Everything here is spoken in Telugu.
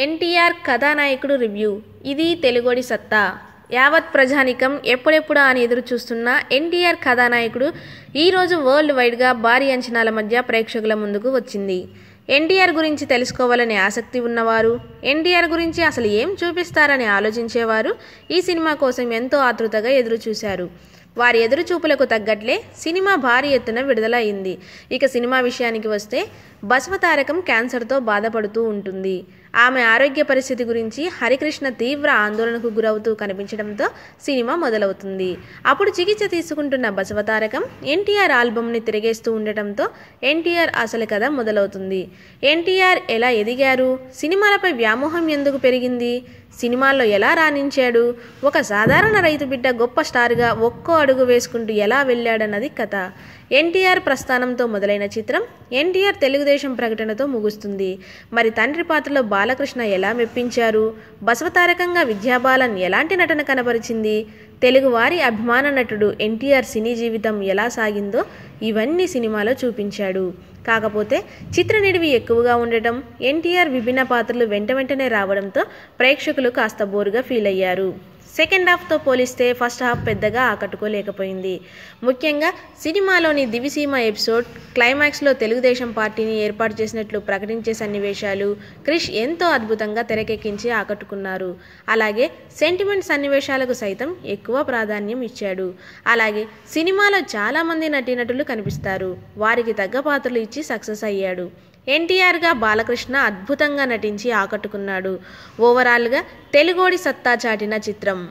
ఎన్టీఆర్ కథానాయకుడు రివ్యూ. ఇది తెలుగోడి సత్తా. యావత్ ప్రజానికం ఎప్పుడెప్పుడా అని ఎదురు చూస్తున్న ఎన్టీఆర్ కథానాయకుడు ఈరోజు వరల్డ్ వైడ్గా భారీ అంచనాల మధ్య ప్రేక్షకుల ముందుకు వచ్చింది. ఎన్టీఆర్ గురించి తెలుసుకోవాలనే ఆసక్తి ఉన్నవారు, ఎన్టీఆర్ గురించి అసలు ఏం చూపిస్తారని ఆలోచించేవారు ఈ సినిమా కోసం ఎంతో ఆతృతగా ఎదురు చూశారు. వారి ఎదురుచూపులకు తగ్గట్లే సినిమా భారీ ఎత్తున విడుదల అయింది. ఇక సినిమా విషయానికి వస్తే బసవతారకం క్యాన్సర్తో బాధపడుతూ ఉంటుంది. ఆమె ఆరోగ్య పరిస్థితి గురించి హరికృష్ణ తీవ్ర ఆందోళనకు గురవుతూ కనిపించడంతో సినిమా మొదలవుతుంది. అప్పుడు చికిత్స తీసుకుంటున్న బసవతారకం ఎన్టీఆర్ ఆల్బమ్ని తిరిగేస్తూ ఉండటంతో ఎన్టీఆర్ అసలు కథ మొదలవుతుంది. ఎన్టీఆర్ ఎలా ఎదిగారు, సినిమాలపై వ్యామోహం ఎందుకు పెరిగింది, సినిమాల్లో ఎలా రాణించాడు, ఒక సాధారణ రైతు బిడ్డ గొప్ప స్టార్గా ఒక్కో అడుగు వేసుకుంటూ ఎలా వెళ్ళాడన్నది కథ. ఎన్టీఆర్ ప్రస్థానంతో మొదలైన చిత్రం ఎన్టీఆర్ తెలుగుదేశం ప్రకటనతో ముగుస్తుంది. మరి తండ్రి పాత్రలో బాలకృష్ణ ఎలా మెప్పించారు, బసవతారకంగా విద్యాబాలన్ ఎలాంటి నటన కనబరిచింది, తెలుగువారి అభిమాన నటుడు ఎన్టీఆర్ సినీ జీవితం ఎలా సాగిందో ఇవన్నీ సినిమాలో చూపించాడు. కాకపోతే చిత్ర నిడివి ఎక్కువగా ఉండటం, ఎన్టీఆర్ విభిన్న పాత్రలు వెంటనే రావడంతో ప్రేక్షకులు కాస్త బోరుగా ఫీల్ అయ్యారు. సెకండ్ హాఫ్తో పోలిస్తే ఫస్ట్ హాఫ్ పెద్దగా ఆకట్టుకోలేకపోయింది. ముఖ్యంగా సినిమాలోని దివిసీమ ఎపిసోడ్ క్లైమాక్స్లో తెలుగుదేశం పార్టీని ఏర్పాటు చేసినట్లు ప్రకటించే సన్నివేశాలు క్రిష్ ఎంతో అద్భుతంగా తెరకెక్కించి ఆకట్టుకున్నారు. అలాగే సెంటిమెంట్ సన్నివేశాలకు సైతం ఎక్కువ ప్రాధాన్యం ఇచ్చాడు. అలాగే సినిమాలో చాలామంది నటీనటులు కనిపిస్తారు. వారికి తగ్గ పాత్రలు ఇచ్చి సక్సెస్ అయ్యాడు. ఎన్టీఆర్గా బాలకృష్ణ అద్భుతంగా నటించి ఆకట్టుకున్నాడు. ఓవరాల్గా తెలుగోడి సత్తా చాటిన చిత్రం.